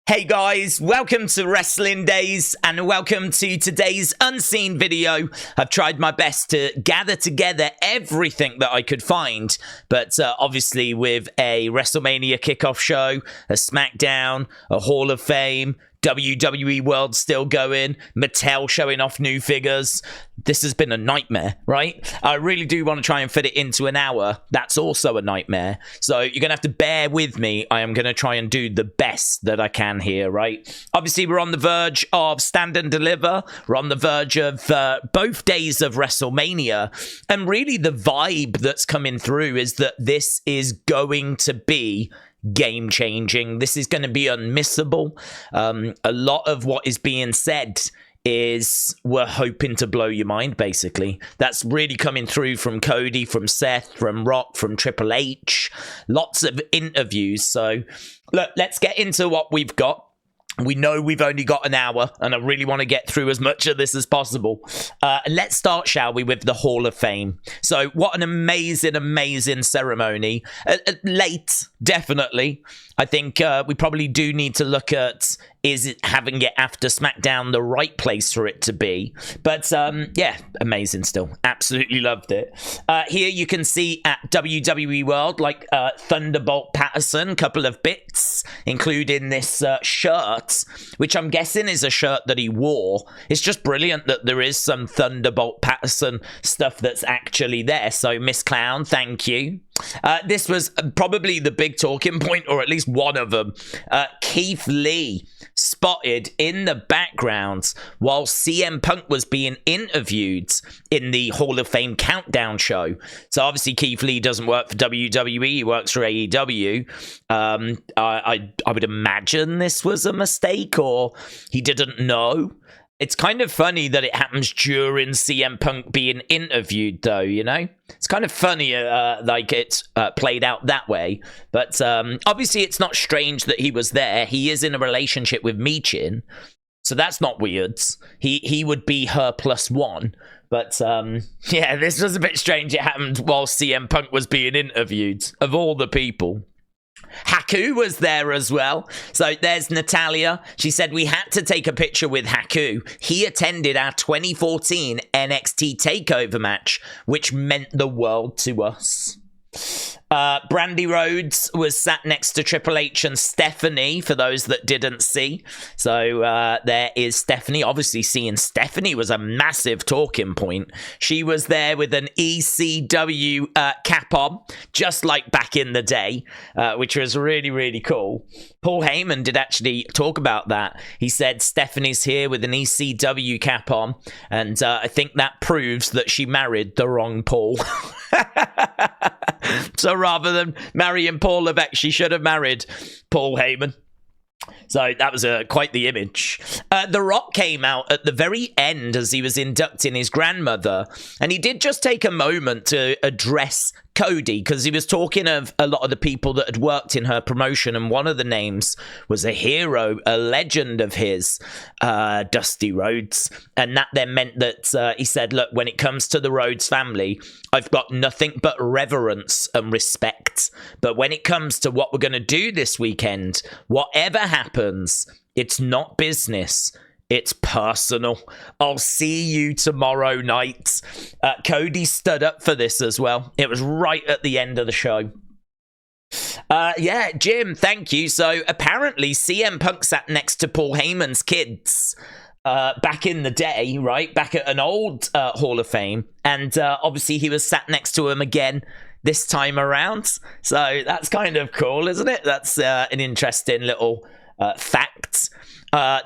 Hey guys, welcome to Wrestling Daze and welcome to today's unseen video. I've tried my best to gather together everything that I could find, but obviously with a Wrestlemania kickoff show, a SmackDown, a Hall of Fame, WWE World still going, Mattel showing off new figures. This has been a nightmare, right? I really do want to try and fit it into an hour. That's also a nightmare. So you're going to have to bear with me. I am going to try and do the best that I can here, right? Obviously, we're on the verge of Stand and Deliver. We're on the verge of both days of WrestleMania. And really the vibe that's coming through is that this is going to be game-changing. This is going to be unmissable. A lot of what is being said is we're hoping to blow your mind, basically. That's really coming through from Cody, from Seth, from Rock, from Triple H. Lots of interviews. So, look, let's get into what we've got. We know we've only got an hour, and I really want to get through as much of this as possible. Let's start, shall we, with the Hall of Fame. So, what an amazing, amazing ceremony. Late, definitely. I think we probably do need to look at, is it having it after SmackDown the right place for it to be? But, yeah, amazing still. Absolutely loved it. Here you can see at WWE World, like Thunderbolt Patterson, couple of bits, including this shirt, which I'm guessing is a shirt that he wore. It's just brilliant that there is some Thunderbolt Patterson stuff that's actually there. So, Miss Clown, thank you. This was probably the big talking point, or at least one of them. Keith Lee spotted in the background while CM Punk was being interviewed in the Hall of Fame countdown show. So obviously Keith Lee doesn't work for WWE, he works for AEW. I would imagine this was a mistake, or he didn't know. It's kind of funny that it happens during CM Punk being interviewed, though, you know? It's kind of funny, like it's played out that way. But obviously it's not strange that he was there. He is in a relationship with Michin, so that's not weird. He would be her plus one. But, yeah, this was a bit strange. It happened while CM Punk was being interviewed, of all the people. Haku was there as well. So there's Natalia. She said we had to take a picture with Haku. He attended our 2014 NXT TakeOver match, which meant the world to us. Brandy Rhodes was sat next to Triple H and Stephanie, for those that didn't see. So there is Stephanie. Obviously, seeing Stephanie was a massive talking point. She was there with an ECW cap on, just like back in the day, which was really, really cool. Paul Heyman did actually talk about that. He said Stephanie's here with an ECW cap on, and I think that proves that she married the wrong Paul. So rather than marrying Paul Levesque, she should have married Paul Heyman. So that was quite the image. The Rock came out at the very end as he was inducting his grandmother, and he did just take a moment to address Cody, because he was talking of a lot of the people that had worked in her promotion, and one of the names was a hero, a legend of his, Dusty Rhodes. And that then meant that he said, look, when it comes to the Rhodes family, I've got nothing but reverence and respect. But when it comes to what we're going to do this weekend, whatever happens, it's not business. It's personal. I'll see you tomorrow night. Cody stood up for this as well. It was right at the end of the show. Yeah, Jim, thank you. So apparently CM Punk sat next to Paul Heyman's kids back in the day, right? Back at an old Hall of Fame. And obviously he was sat next to him again this time around. So that's kind of cool, isn't it? That's an interesting little fact.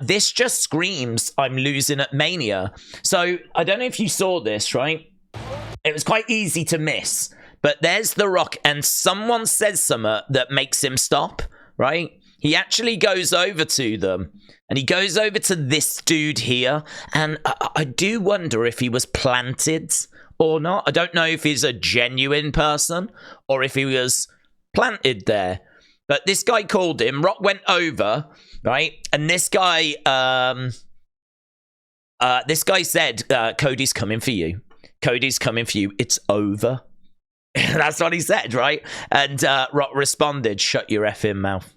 This just screams I'm losing at Mania. So I don't know if you saw this, right? It was quite easy to miss, but there's The Rock and someone says something that makes him stop, right? He actually goes over to them, and he goes over to this dude here, and I do wonder if he was planted or not. I don't know if he's a genuine person or if he was planted there. But this guy called him. Rock went over, right? And this guy said, Cody's coming for you. Cody's coming for you. It's over. That's what he said, right? And Rock responded, shut your effing mouth.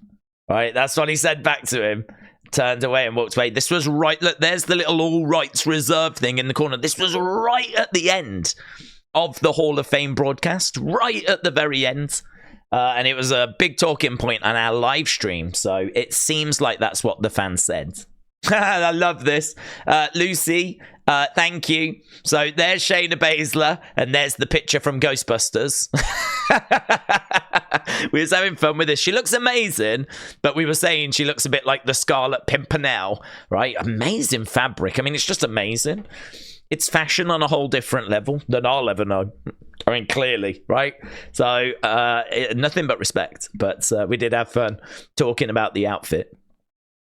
Right? That's what he said back to him. Turned away and walked away. This was right. Look, there's the little all rights reserved thing in the corner. This was right at the end of the Hall of Fame broadcast, right at the very end. And it was a big talking point on our live stream. So it seems like that's what the fans said. I love this. Lucy, thank you. So there's Shayna Baszler, and there's the picture from Ghostbusters. We was having fun with this. She looks amazing, but we were saying she looks a bit like the Scarlet Pimpernel, right? Amazing fabric. I mean, it's just amazing. It's fashion on a whole different level than I'll ever know. I mean, clearly, right? So nothing but respect, but we did have fun talking about the outfit.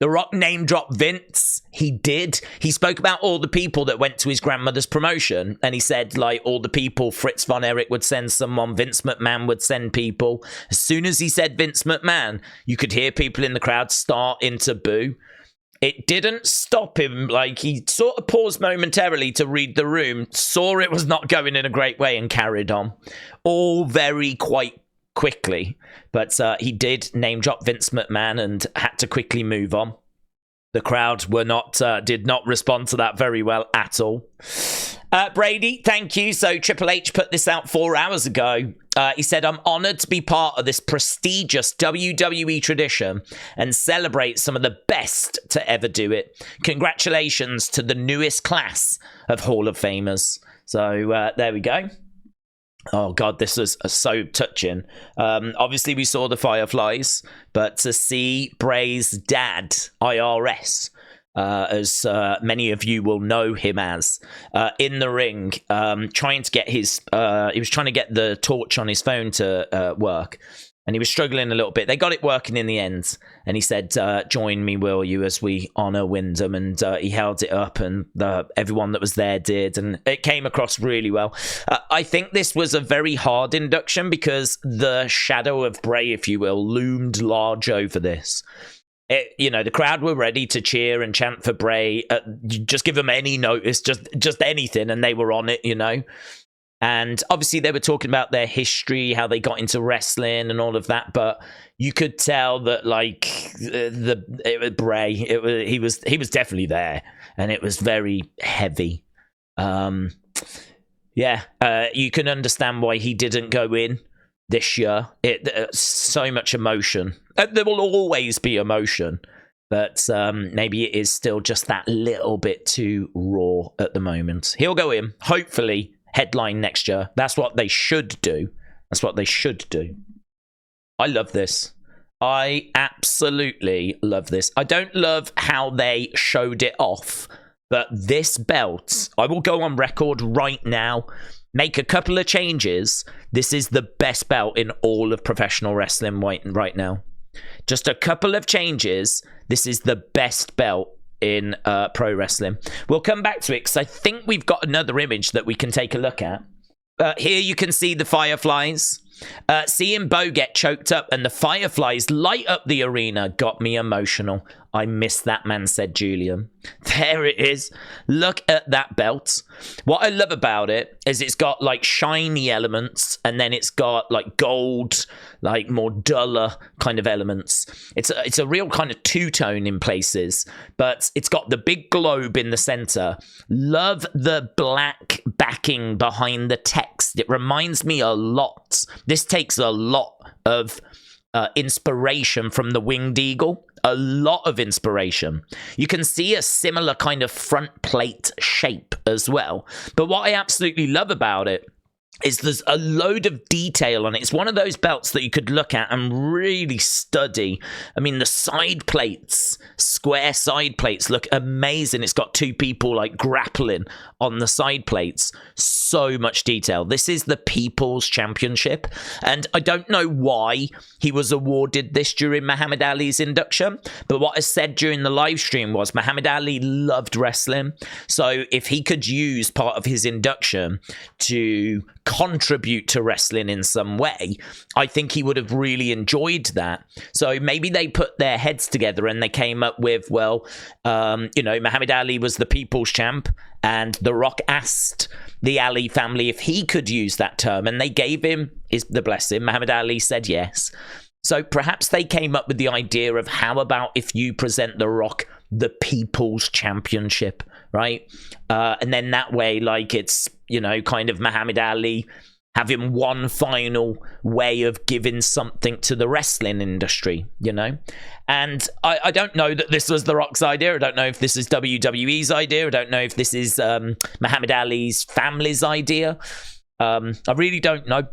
The Rock name dropped Vince. He did. He spoke about all the people that went to his grandmother's promotion. And he said, like, all the people, Fritz von Erich would send someone, Vince McMahon would send people. As soon as he said Vince McMahon, you could hear people in the crowd starting to boo. It didn't stop him. Like, he sort of paused momentarily to read the room, saw it was not going in a great way, and carried on. All very quite quickly, but he did name drop Vince McMahon and had to quickly move on. The crowd did not respond to that very well at all. Brady, thank you. So Triple H put this out 4 hours ago. He said, I'm honored to be part of this prestigious WWE tradition and celebrate some of the best to ever do it. Congratulations to the newest class of Hall of Famers. So there we go. Oh, God, this was so touching. Obviously, we saw the Fireflies, but to see Bray's dad, IRS, as many of you will know him as, in the ring, trying to get his... he was trying to get the torch on his phone to work, and he was struggling a little bit. They got it working in the end, and he said, join me, will you, as we honour Wyndham, and he held it up, and everyone that was there did, and it came across really well. I think this was a very hard induction, because the shadow of Bray, if you will, loomed large over this. The crowd were ready to cheer and chant for Bray. Just give them any notice, just anything, and they were on it, And obviously they were talking about their history, how they got into wrestling and all of that, but you could tell that it was Bray. He was definitely there, and it was very heavy. You can understand why he didn't go in this year. So much emotion. There will always be emotion, but maybe it is still just that little bit too raw at the moment. He'll go in, hopefully. Headline next year. That's what they should do. I love this. I absolutely love this. I don't love how they showed it off, but this belt, I will go on record right now, make a couple of changes. This is the best belt in all of professional wrestling right now. Just a couple of changes. This is the best belt in pro wrestling. We'll come back to it because I think we've got another image that we can take a look at. Here you can see the Fireflies. Seeing Bo get choked up and the Fireflies light up the arena got me emotional. I miss that man, said Julian. There it is. Look at that belt. What I love about it is it's got like shiny elements, and then it's got like gold, like more duller kind of elements. It's a real kind of two-tone in places, but it's got the big globe in the center. Love the black backing behind the text. It reminds me a lot. This takes a lot of inspiration from the Winged Eagle. A lot of inspiration. You can see a similar kind of front plate shape as well. But what I absolutely love about it is there's a load of detail on it. It's one of those belts that you could look at and really study. I mean, the side plates, square side plates, look amazing. It's got two people like grappling on the side plates. So much detail. This is the People's Championship, and I don't know why he was awarded this during Muhammad Ali's induction, but what I said during the live stream was Muhammad Ali loved wrestling, so if he could use part of his induction to contribute to wrestling in some way, I think he would have really enjoyed that. So maybe they put their heads together and they came up with, Muhammad Ali was the People's Champ, and The Rock asked the Ali family if he could use that term, and they gave him the blessing. Muhammad Ali said yes. So perhaps they came up with the idea of, how about if you present The Rock the People's Championship, right? And then that way, like, it's, you know, kind of Muhammad Ali having one final way of giving something to the wrestling industry, you know? And I don't know that this was The Rock's idea. I don't know if this is WWE's idea. I don't know if this is Muhammad Ali's family's idea. I really don't know.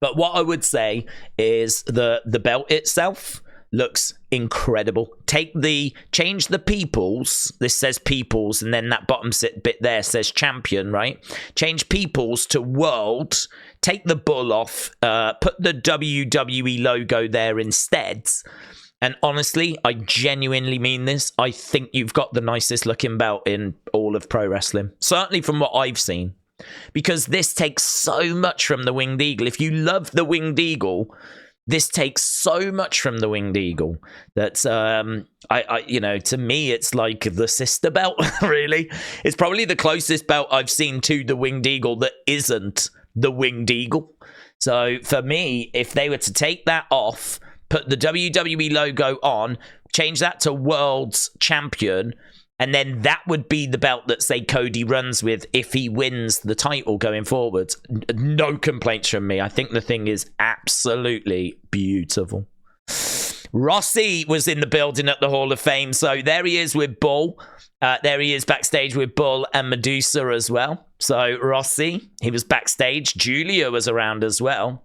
But what I would say is the belt itself looks incredible. Change the peoples. This says peoples, and then that bottom bit there says champion, right? Change peoples to world. Take the bull off. Put the WWE logo there instead. And honestly, I genuinely mean this. I think you've got the nicest looking belt in all of pro wrestling. Certainly from what I've seen. Because this takes so much from the Winged Eagle. If you love the Winged Eagle, this takes so much from the Winged Eagle that, I you know, to me, it's like the sister belt, really. It's probably the closest belt I've seen to the Winged Eagle that isn't the Winged Eagle. So for me, if they were to take that off, put the WWE logo on, change that to World's Champion, and then that would be the belt that, say, Cody runs with if he wins the title going forward. No complaints from me. I think the thing is absolutely beautiful. Rossi was in the building at the Hall of Fame. So there he is with Bull. There he is backstage with Bull and Medusa as well. So Rossi, he was backstage. Julia was around as well.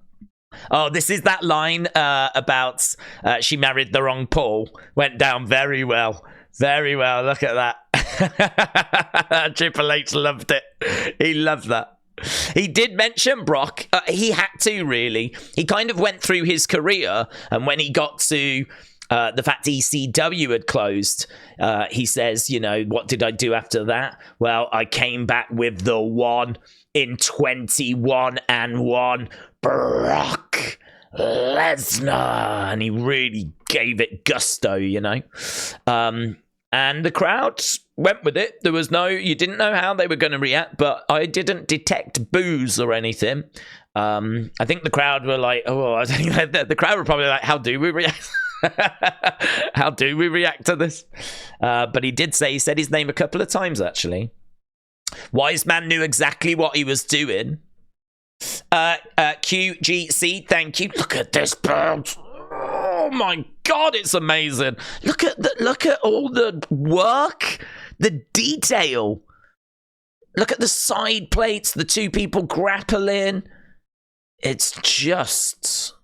Oh, this is that line about she married the wrong Paul. Went down very well. Very well. Look at that. Triple H loved it. He loved that. He did mention Brock. He had to, really. He kind of went through his career, and when he got to the fact ECW had closed, he says, you know, what did I do after that? Well, I came back with the one in 21-1, Brock Lesnar. And he really gave it gusto, you know. And the crowd went with it. There was you didn't know how they were going to react, but I didn't detect boos or anything. I think the crowd were like, I think the crowd were probably like, how do we react? How do we react to this? But he said his name a couple of times, actually. Wise Man knew exactly what he was doing. QGC, thank you. Look at this belt. Oh my God, it's amazing. Look at all the work, the detail. Look at the side plates, the two people grappling. It's just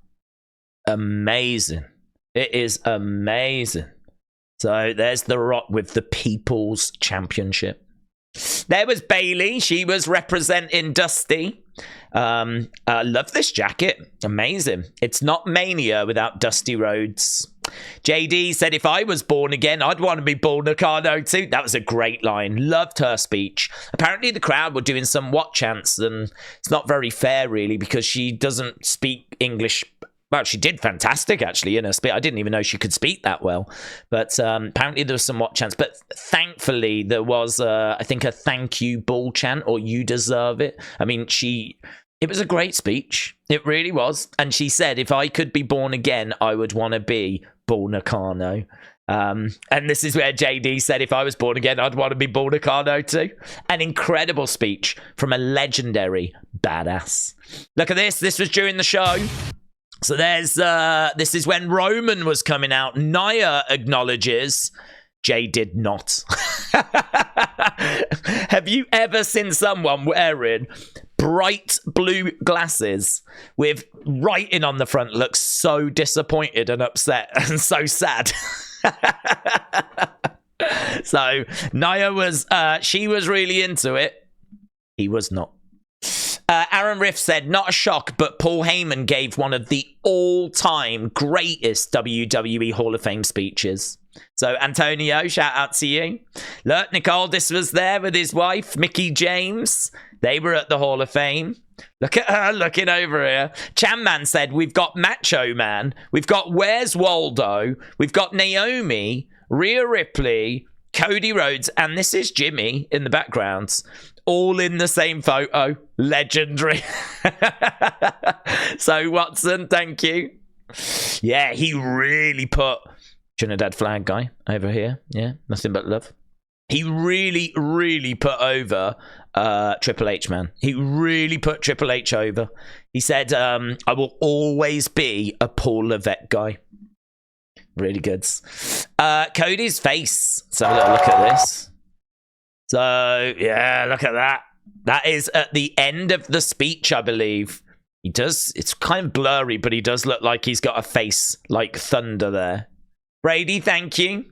amazing. It is amazing. So there's The Rock with the People's Championship. There was Bailey. She was representing Dusty. I love this jacket. Amazing. It's not Mania without Dusty Rhodes. JD said, if I was born again, I'd want to be Bull Nakano too. That was a great line. Loved her speech. Apparently the crowd were doing some what chants, and it's not very fair, really, because she doesn't speak English. Well, she did fantastic, actually, in her speech. I didn't even know she could speak that well. But apparently there was some what chants. But thankfully, there was, I think, a thank you Bull chant, or you deserve it. I mean, it was a great speech. It really was. And she said, if I could be born again, I would want to be Bull Nakano. And this is where JD said, if I was born again, I'd want to be Bull Nakano too. An incredible speech from a legendary badass. Look at this. This was during the show. So this is when Roman was coming out. Nia acknowledges, Jay did not. Have you ever seen someone wearing bright blue glasses with writing on the front look so disappointed and upset and so sad? So Nia was, she was really into it. He was not. Aaron Riff said, not a shock, but Paul Heyman gave one of the all-time greatest WWE Hall of Fame speeches. So, Antonio, shout out to you. Look, Nicole, this was there with his wife, Mickey James. They were at the Hall of Fame. Look at her looking over here. Chanman said, we've got Macho Man. We've got Where's Waldo. We've got Naomi, Rhea Ripley, Cody Rhodes, and this is Jimmy in the background. All in the same photo. Legendary. So, Watson, thank you. Yeah, he really put Trinidad flag guy over here. Yeah, nothing but love. He really, really put over Triple H, man. He really put Triple H over. He said, I will always be a Paul Levesque guy. Really good. Cody's face. Let's have a little look at this. So, yeah, look at that. That is at the end of the speech, I believe. He does, it's kind of blurry, but he does look like he's got a face like thunder there. Brady, thank you.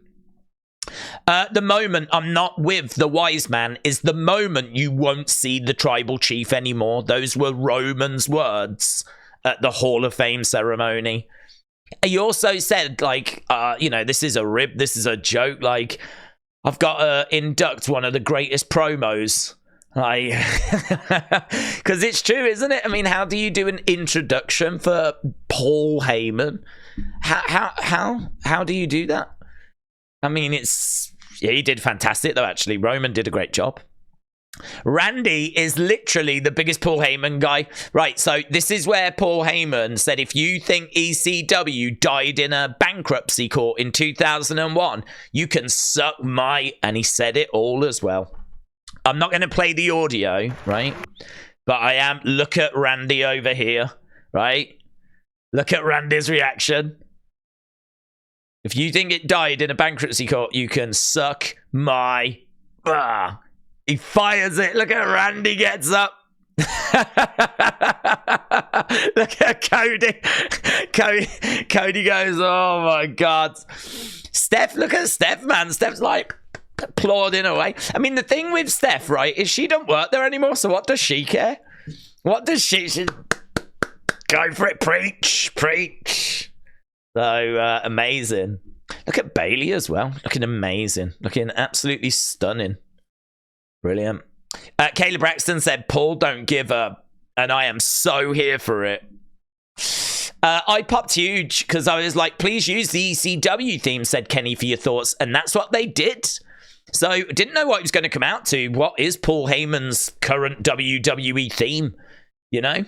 The moment I'm not with the wise man is the moment you won't see the tribal chief anymore. Those were Roman's words at the Hall of Fame ceremony. He also said, like, you know, this is a rib, this is a joke. Like, I've got to induct one of the greatest promos. Like, because it's true, isn't it? I mean, how do you do an introduction for Paul Heyman? How do you do that? I mean, it's... Yeah, he did fantastic, though, actually. Roman did a great job. Randy is literally the biggest Paul Heyman guy. Right, so this is where Paul Heyman said, if you think ECW died in a bankruptcy court in 2001, you can suck my... And he said it all as well. I'm not going to play the audio, right? But I am... Look at Randy over here, right? Look at Randy's reaction. If you think it died in a bankruptcy court, you can suck my... He fires it. Look at Randy gets up. Look at Cody. Cody goes, oh my God. Steph, look at Steph, man. Steph's like applauding away. I mean, the thing with Steph, right, is she don't work there anymore, so what does she care? What does she go for it? Preach. So, amazing. Look at Bailey as well. Looking amazing. Looking absolutely stunning. Brilliant. Caleb Braxton said, Paul, don't give up. And I am so here for it. I popped huge because I was like, please use the ECW theme, said Kenny, for your thoughts. And that's what they did. So, didn't know what it was going to come out to. What is Paul Heyman's current WWE theme? You know?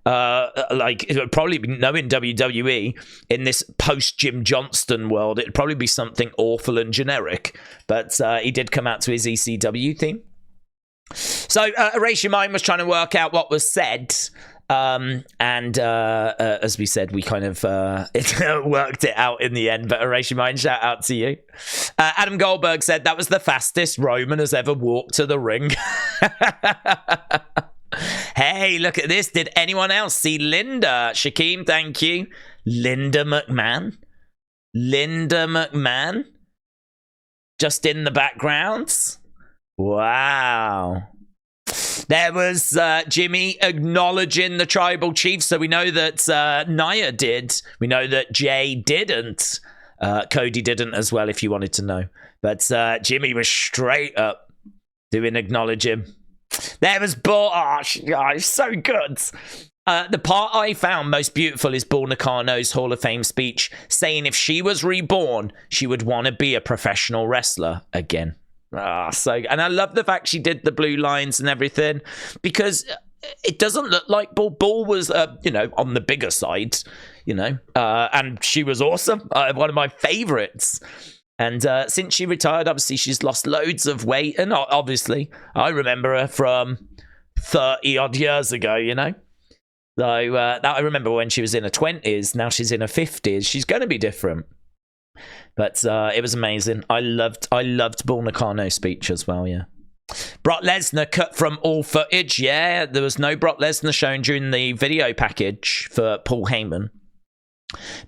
Like, it would probably be knowing WWE in this post-Jim Johnston world. It'd probably be something awful and generic. But he did come out to his ECW theme. So, Erase Your Mind was trying to work out what was said. As we said, we kind of worked it out in the end. But Erase Your Mind, shout out to you. Adam Goldberg said that was the fastest Roman has ever walked to the ring. Hey, look at this. Did anyone else see Linda? Shaquem, thank you. Linda McMahon. Just in the background. Wow. There was Jimmy acknowledging the tribal chief, so we know that Nia did. We know that Jay didn't. Cody didn't as well, if you wanted to know. But Jimmy was straight up doing acknowledging. There was Bull. Oh, it's so good. The part I found most beautiful is Bull Nakano's Hall of Fame speech, saying if she was reborn, she would want to be a professional wrestler again. And I love the fact she did the blue lines and everything, because it doesn't look like Bull. Bull was, you know, on the bigger side, you know, and she was awesome. One of my favorites. And since she retired, obviously, she's lost loads of weight. And obviously, I remember her from 30-odd years ago, you know. So I remember when she was in her 20s. Now she's in her 50s. She's going to be different. But it was amazing. I loved Bull Nakano's speech as well, yeah. Brock Lesnar cut from all footage. Yeah, there was no Brock Lesnar shown during the video package for Paul Heyman.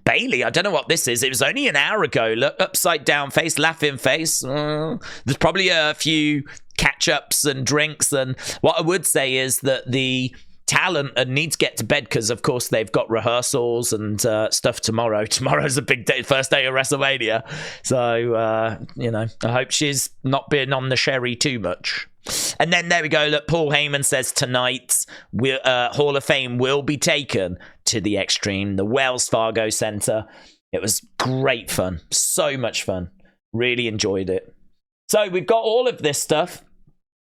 Bailey, I don't know what this is. It was only an hour ago. Look, upside down face, laughing face. There's probably a few catch-ups and drinks. And what I would say is that the talent need to get to bed because, of course, they've got rehearsals and stuff tomorrow. Tomorrow's a big day, first day of Wrestlemania. So, you know, I hope she's not been on the sherry too much. And then there we go. Look, Paul Heyman says tonight, Hall of Fame will be taken to the Extreme, the Wells Fargo Center. It was great fun. So much fun. Really enjoyed it. So we've got all of this stuff.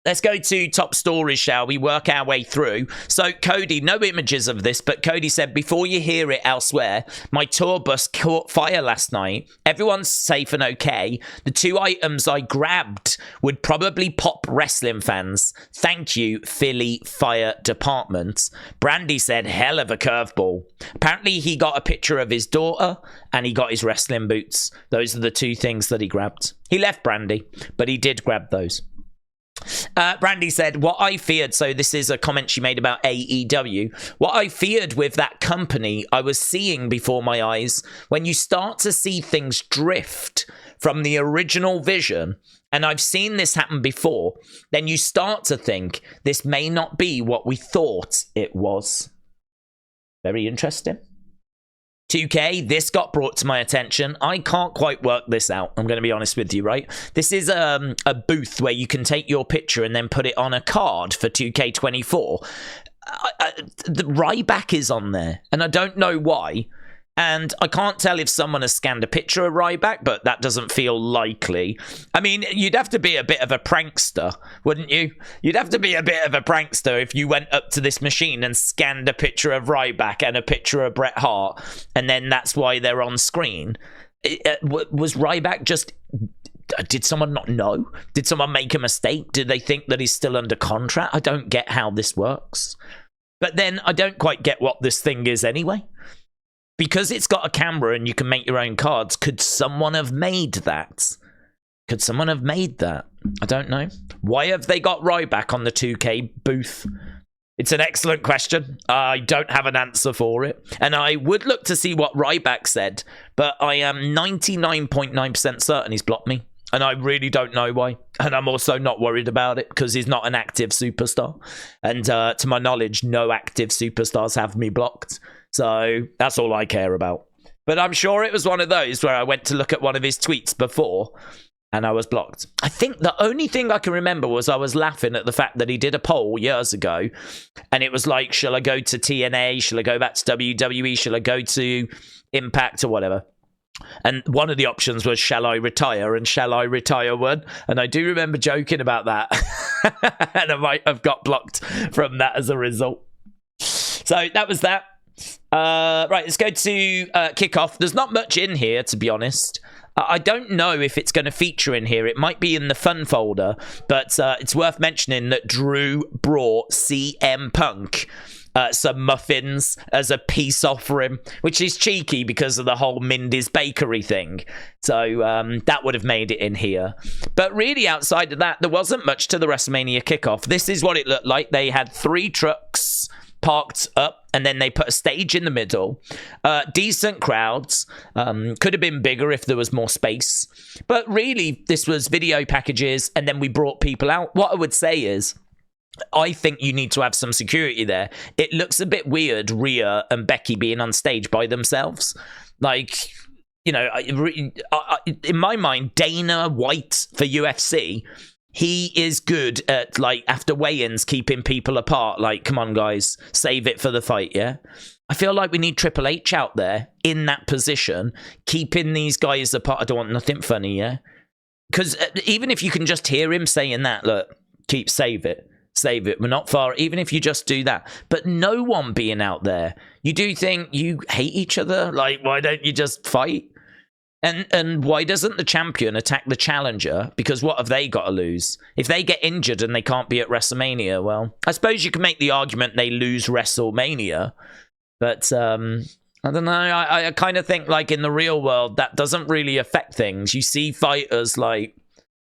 Let's go to top stories, shall we? Work our way through. So, Cody, no images of this, but Cody said, before you hear it elsewhere, my tour bus caught fire last night. Everyone's safe and okay. The 2 items I grabbed would probably pop wrestling fans. Thank you, Philly Fire Department. Brandy said, hell of a curveball. Apparently, he got a picture of his daughter and he got his wrestling boots. Those are the 2 things that he grabbed. He left Brandy, but he did grab those. Brandy said, what I feared, so this is a comment she made about AEW, what I feared with that company I was seeing before my eyes, when you start to see things drift from the original vision, and I've seen this happen before, then you start to think this may not be what we thought it was. Very interesting. 2K, this got brought to my attention. I can't quite work this out. I'm going to be honest with you, right? This is a booth where you can take your picture and then put it on a card for 2K24. The Ryback is on there, and I don't know why. And I can't tell if someone has scanned a picture of Ryback, but that doesn't feel likely. I mean, you'd have to be a bit of a prankster, wouldn't you? You'd have to be a bit of a prankster if you went up to this machine and scanned a picture of Ryback and a picture of Bret Hart, and then that's why they're on screen. Was Ryback just... Did someone not know? Did someone make a mistake? Did they think that he's still under contract? I don't get how this works. But then I don't quite get what this thing is anyway. Because it's got a camera and you can make your own cards, could someone have made that? Could someone have made that? I don't know. Why have they got Ryback on the 2K booth? It's an excellent question. I don't have an answer for it. And I would look to see what Ryback said, but I am 99.9% certain he's blocked me. And I really don't know why. And I'm also not worried about it because he's not an active superstar. And to my knowledge, no active superstars have me blocked. So that's all I care about. But I'm sure it was one of those where I went to look at one of his tweets before and I was blocked. I think the only thing I can remember was I was laughing at the fact that he did a poll years ago. And it was like, shall I go to TNA? Shall I go back to WWE? Shall I go to Impact or whatever? And one of the options was, shall I retire? And shall I retire won? And I do remember joking about that. And I might have got blocked from that as a result. So that was that. Right, let's go to kickoff. There's not much in here, to be honest. I don't know if it's going to feature in here. It might be in the fun folder, but it's worth mentioning that Drew brought CM Punk some muffins as a peace offering, which is cheeky because of the whole Mindy's Bakery thing. So that would have made it in here. But really, outside of that, there wasn't much to the WrestleMania kickoff. This is what it looked like. They had 3 trucks parked up, and then they put a stage in the middle. Decent crowds. Could have been bigger if there was more space. But really, this was video packages, and then we brought people out. What I would say is, I think you need to have some security there. It looks a bit weird, Rhea and Becky being on stage by themselves. Like, you know, in my mind, Dana White for UFC... He is good at, like, after weigh-ins, keeping people apart. Like, come on, guys, save it for the fight, yeah? I feel like we need Triple H out there in that position, keeping these guys apart. I don't want nothing funny, yeah? Because even if you can just hear him saying that, look, save it. We're not far, even if you just do that. But no one being out there. You do think you hate each other? Like, why don't you just fight? And why doesn't the champion attack the challenger? Because what have they got to lose? If they get injured and they can't be at WrestleMania, well, I suppose you can make the argument they lose WrestleMania. But I don't know. I kind of think, like, in the real world, that doesn't really affect things. You see fighters, like...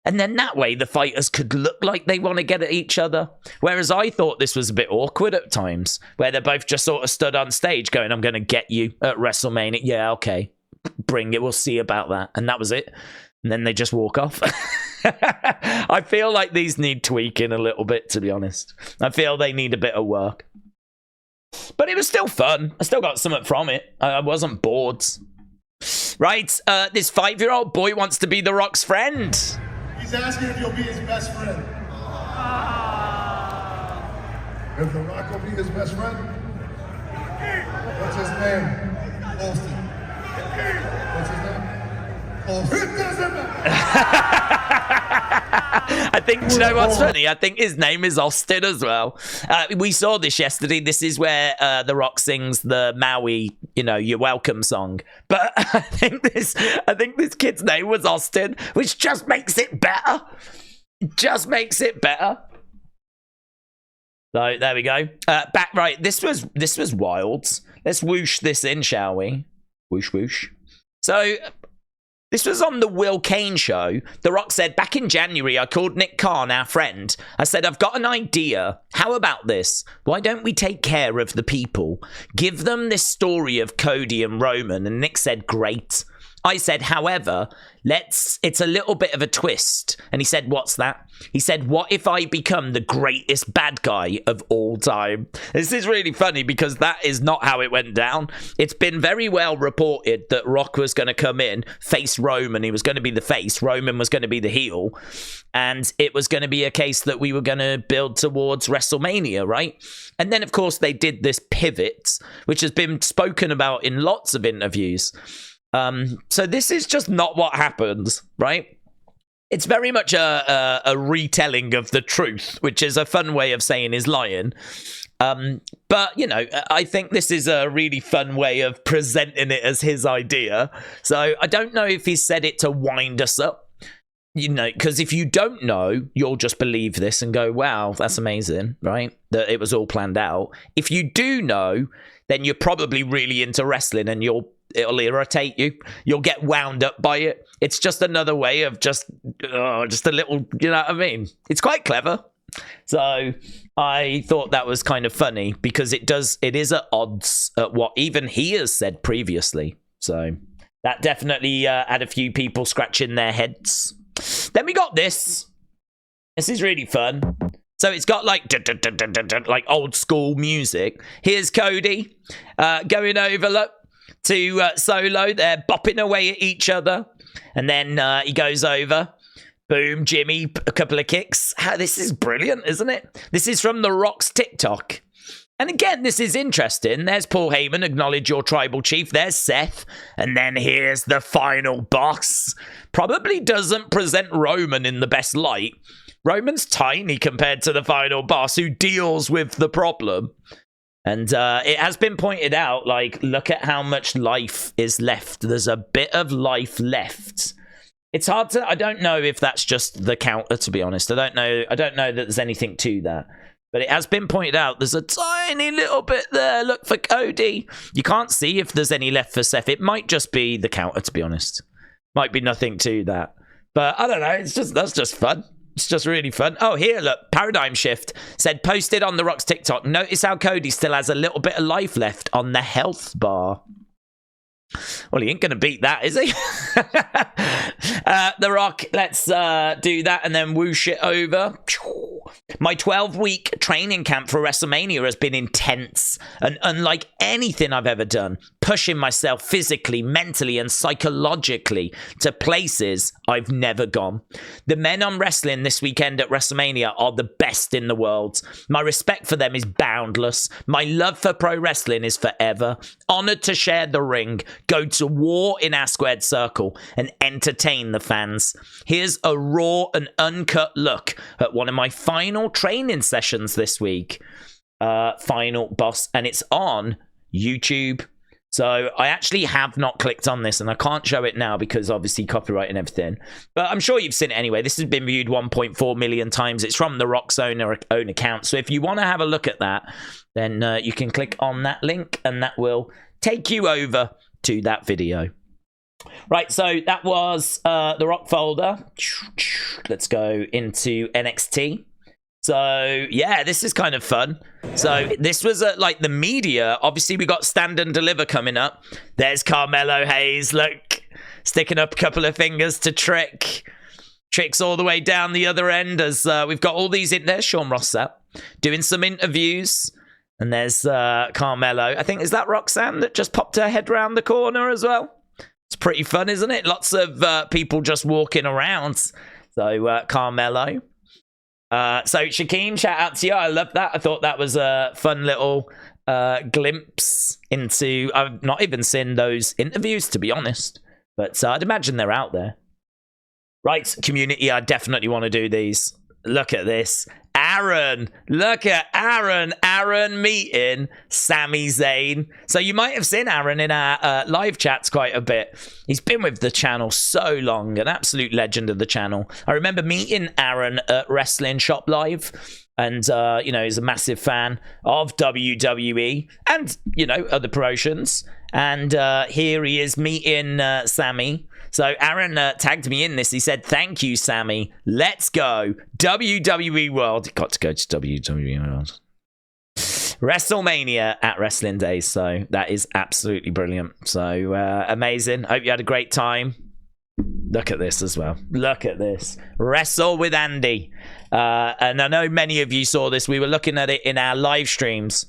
And then that way, the fighters could look like they want to get at each other. Whereas I thought this was a bit awkward at times, where they're both just sort of stood on stage going, I'm going to get you at WrestleMania. Yeah, okay. Bring it, we'll see about that. And that was it. And then they just walk off. I feel like these need tweaking a little bit, to be honest. I feel they need a bit of work. But it was still fun. I still got something from it. I wasn't bored. Right, this 5-year-old boy wants to be The Rock's friend. He's asking if you'll be his best friend. If The Rock will be his best friend? What's his name? Austin. What's his name? Oh, it doesn't matter. I think Do you know what's funny? I think his name is Austin as well. We saw this yesterday. This is where The Rock sings the Maui, "You're Welcome" song. But I think this kid's name was Austin, which just makes it better. Just makes it better. So there we go. Back right. This was wild. Let's whoosh this in, shall we? Whoosh whoosh. So this was on the Will Kane show. The Rock said, back in January, I called Nick Khan, our friend. I said, I've got an idea. How about this? Why don't we take care of the people? Give them this story of Cody and Roman. And Nick said, great. I said, however, it's a little bit of a twist. And he said, what's that? He said, what if I become the greatest bad guy of all time? This is really funny because that is not how it went down. It's been very well reported that Rock was going to come in, face Roman. He was going to be the face. Roman was going to be the heel. And it was going to be a case that we were going to build towards WrestleMania, right? And then, of course, they did this pivot, which has been spoken about in lots of interviews. So this is just not what happens, right? It's very much a retelling of the truth, which is a fun way of saying is lying. But, I think this is a really fun way of presenting it as his idea. So I don't know if he said it to wind us up, because if you don't know, you'll just believe this and go, wow, that's amazing, right? That it was all planned out. If you do know, then you're probably really into wrestling and it'll irritate you. You'll get wound up by it. It's just another way of just a little, you know what I mean? It's quite clever. So I thought that was kind of funny because it is at odds at what even he has said previously. So that definitely had a few people scratching their heads. Then we got this. This is really fun. So it's got like old school music. Here's Cody going over, look, to Solo. They're bopping away at each other. And then he goes over. Boom, Jimmy, a couple of kicks. This is brilliant, isn't it? This is from The Rock's TikTok. And again, this is interesting. There's Paul Heyman, acknowledge your tribal chief. There's Seth. And then here's the final boss. Probably doesn't present Roman in the best light. Roman's tiny compared to the final boss who deals with the problem. And it has been pointed out, look at how much life is left. There's a bit of life left. It's hard to, I don't know if that's just the counter, to be honest. I don't know that there's anything to that. But it has been pointed out, there's a tiny little bit there. Look for Cody. You can't see if there's any left for Seth. It might just be the counter, to be honest. Might be nothing to that. But I don't know, that's just fun. It's just really fun. Oh, here, look. Paradigm Shift said, posted on The Rock's TikTok. Notice how Cody still has a little bit of life left on the health bar. Well, he ain't going to beat that, is he? The Rock, let's do that and then whoosh it over. My 12-week training camp for WrestleMania has been intense and unlike anything I've ever done, pushing myself physically, mentally, and psychologically to places I've never gone. The men I'm wrestling this weekend at WrestleMania are the best in the world. My respect for them is boundless. My love for pro wrestling is forever. Honored to share the ring, go to war in our squared circle, and entertain the fans. Here's a raw and uncut look at one of my final training sessions this week. Final boss, and it's on YouTube. So I actually have not clicked on this, and I can't show it now because obviously copyright and everything. But I'm sure you've seen it anyway. This has been viewed 1.4 million times. It's from The Rock's own account. So if you want to have a look at that, then you can click on that link, and that will take you over to that video. Right, so that was the Rock folder. Let's go into NXT. So, yeah, this is kind of fun. So, this was like the media. Obviously, we got Stand and Deliver coming up. There's Carmelo Hayes, look, sticking up a couple of fingers to Trick. Trick's all the way down the other end as we've got all these in there. Sean Rossap doing some interviews. And there's Carmelo. I think, is that Roxanne that just popped her head round the corner as well? It's pretty fun, isn't it? Lots of people just walking around. So, Carmelo. So Shaquem, shout out to you. I love that. I thought that was a fun little glimpse into... I've not even seen those interviews, to be honest. But I'd imagine they're out there. Right, community, I definitely want to do these. Look at this. Aaron. Look at Aaron. Aaron meeting Sami Zayn. So you might have seen Aaron in our live chats quite a bit. He's been with the channel so long. An absolute legend of the channel. I remember meeting Aaron at Wrestling Shop Live. And, you know, he's a massive fan of WWE and, you know, other promotions. And here he is meeting Sami. So Aaron tagged me in this. He said, thank you, Sami. Let's go. WWE World. Got to go to WWE World. Wrestlemania at Wrestling Daze. So that is absolutely brilliant. So amazing. Hope you had a great time. Look at this as well. Look at this. Wrestle with Andy. And I know many of you saw this. We were looking at it in our live streams.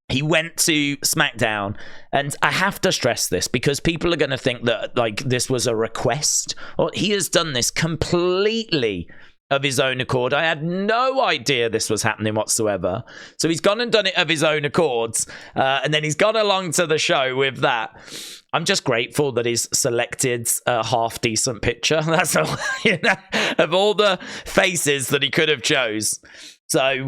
He went to SmackDown, and I have to stress this because people are going to think that like this was a request. Well, he has done this completely of his own accord. I had no idea this was happening whatsoever. So he's gone and done it of his own accords, and then he's gone along to the show with that. I'm just grateful that he's selected a half-decent picture. That's all, you know, of all the faces that he could have chose. So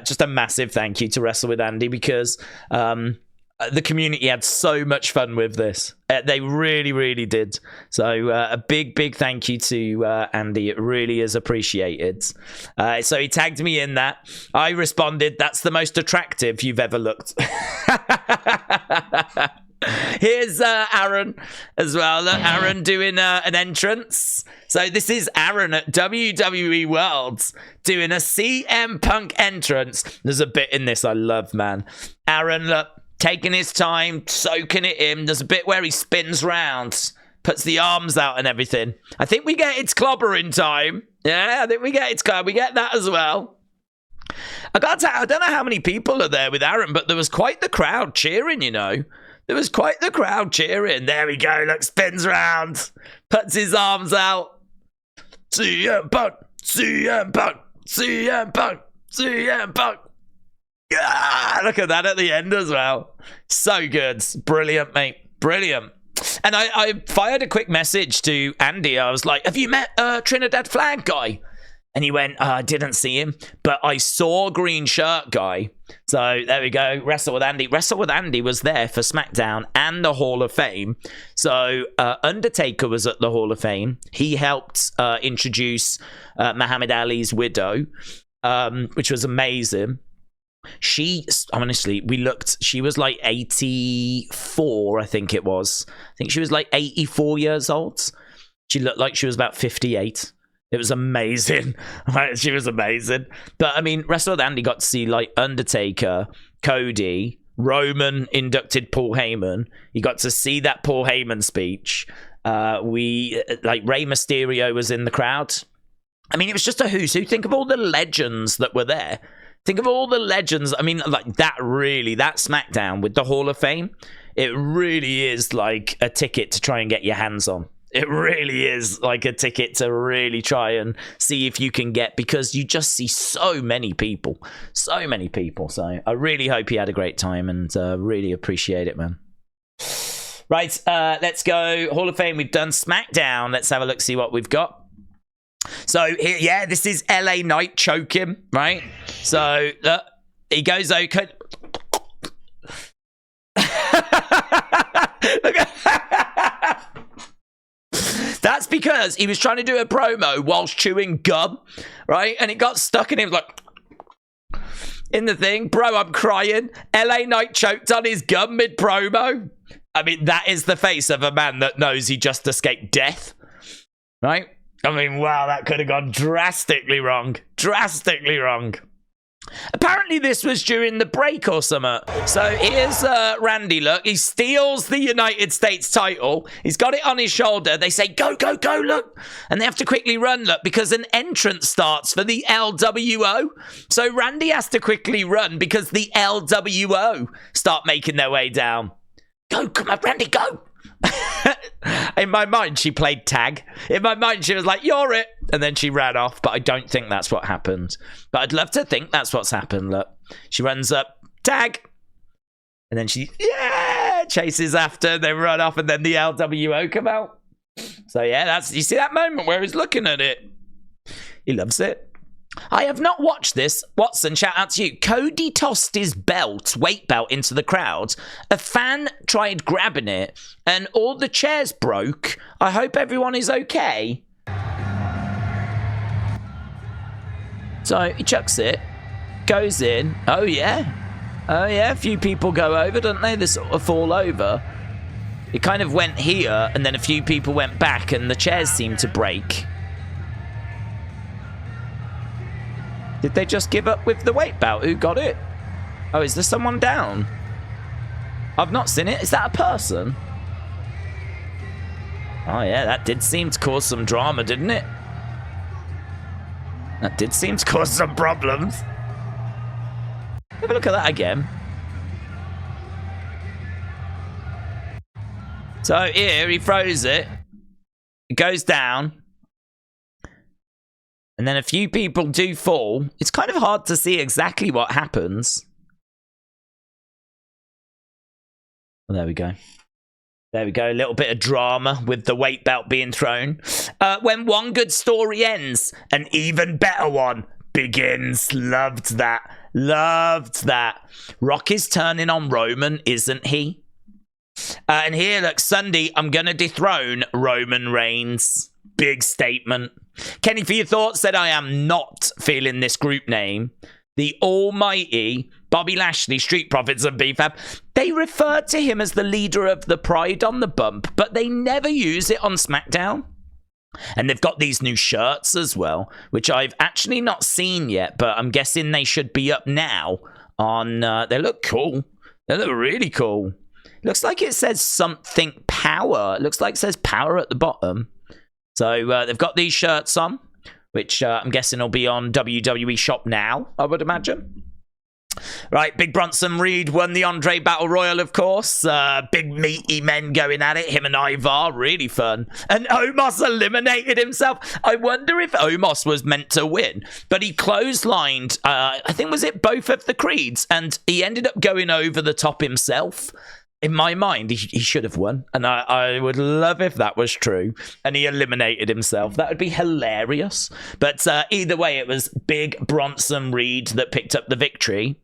just a massive thank you to Wrestle With Andy because the community had so much fun with this. They really, really did. So a big, big thank you to Andy. It really is appreciated. So he tagged me in that. I responded, that's the most attractive you've ever looked. Here's Aaron as well. Look, Aaron doing an entrance. So this is Aaron at WWE World doing a CM Punk entrance. There's a bit in this I love, man. Aaron, look, taking his time, soaking it in. There's a bit where he spins round, puts the arms out and everything. I think we get its clobbering time. Yeah, I think we get its clobber. We get that as well. I don't know how many people are there with Aaron, but there was quite the crowd cheering, you know. There was quite the crowd cheering. There we go. Look, spins round. Puts his arms out. CM Punk. CM Punk. CM Punk. CM Punk. Yeah, look at that at the end as well. So good. Brilliant, mate. Brilliant. And I fired a quick message to Andy. I was like, have you met Trinidad Flag guy? And he went, I didn't see him, but I saw green shirt guy. So there we go. Wrestle With Andy. Wrestle With Andy was there for SmackDown and the Hall of Fame. So Undertaker was at the Hall of Fame. He helped introduce Muhammad Ali's widow, which was amazing. She, honestly, we looked, she was like 84, I think it was. I think she was like 84 years old. She looked like she was about 58. It was amazing. She was amazing. But, I mean, Wrestle With Andy got to see, like, Undertaker, Cody, Roman inducted Paul Heyman. You got to see that Paul Heyman speech. Rey Mysterio was in the crowd. I mean, it was just a who's who. Think of all the legends that were there. Think of all the legends. I mean, like, that SmackDown with the Hall of Fame, it really is like a ticket to try and get your hands on. It really is like a ticket to really try and see if you can get, because you just see so many people. So I really hope he had a great time and really appreciate it, man. Right, let's go. Hall of Fame, we've done SmackDown. Let's have a look, see what we've got. So, here, yeah, this is LA Knight choking, right? So, look, he goes, okay. Look at that's because he was trying to do a promo whilst chewing gum, right? And it got stuck and he was like, in the thing. Bro, I'm crying. LA Knight choked on his gum mid-promo. I mean, that is the face of a man that knows he just escaped death, right? I mean, wow, that could have gone drastically wrong. Drastically wrong. Apparently this was during the break or something. So here's Randy, look. He steals the United States title. He's got it on his shoulder. They say, go, go, go, look. And they have to quickly run, look, because an entrance starts for the LWO. So Randy has to quickly run because the LWO start making their way down. Go, come on, Randy, go. In my mind, she played tag. In my mind, she was like, you're it. And then she ran off, but I don't think that's what happened. But I'd love to think that's what's happened. Look, she runs up, tag. And then she, chases after. They run off, and then the LWO come out. So, yeah, you see that moment where he's looking at it. He loves it. I have not watched this. Watson, shout out to you. Cody tossed his weight belt, into the crowd. A fan tried grabbing it, and all the chairs broke. I hope everyone is okay. So he chucks it, goes in. Oh, yeah. Oh, yeah. A few people go over, don't they? They sort of fall over. It kind of went here, and then a few people went back, and the chairs seemed to break. Did they just give up with the weight belt? Who got it? Oh, is there someone down? I've not seen it. Is that a person? Oh, yeah, that did seem to cause some drama, didn't it? That did seem to cause some problems. Have a look at that again. So here, he throws it. It goes down. And then a few people do fall. It's kind of hard to see exactly what happens. Well, there we go. There we go. A little bit of drama with the weight belt being thrown. When one good story ends, an even better one begins. Loved that. Loved that. Rock is turning on Roman, isn't he? And here, look, Sunday, I'm going to dethrone Roman Reigns. Big statement. Kenny, for your thoughts, said I am not feeling this group name. The almighty Bobby Lashley, Street Profits and BFAB. They refer to him as the leader of the Pride on the Bump, but they never use it on SmackDown. And they've got these new shirts as well, which I've actually not seen yet, but I'm guessing they should be up now on... they look cool. They look really cool. Looks like it says something power. It looks like it says power at the bottom. So they've got these shirts on, which I'm guessing will be on WWE Shop now, I would imagine. Right, Big Bronson Reed won the Andre Battle Royal, of course. Big meaty men going at it. Him and Ivar, really fun. And Omos eliminated himself. I wonder if Omos was meant to win, but he clotheslined, I think, was it both of the Creeds? And he ended up going over the top himself. In my mind, he should have won. And I would love if that was true. And he eliminated himself. That would be hilarious. But either way, it was Big Bronson Reed that picked up the victory.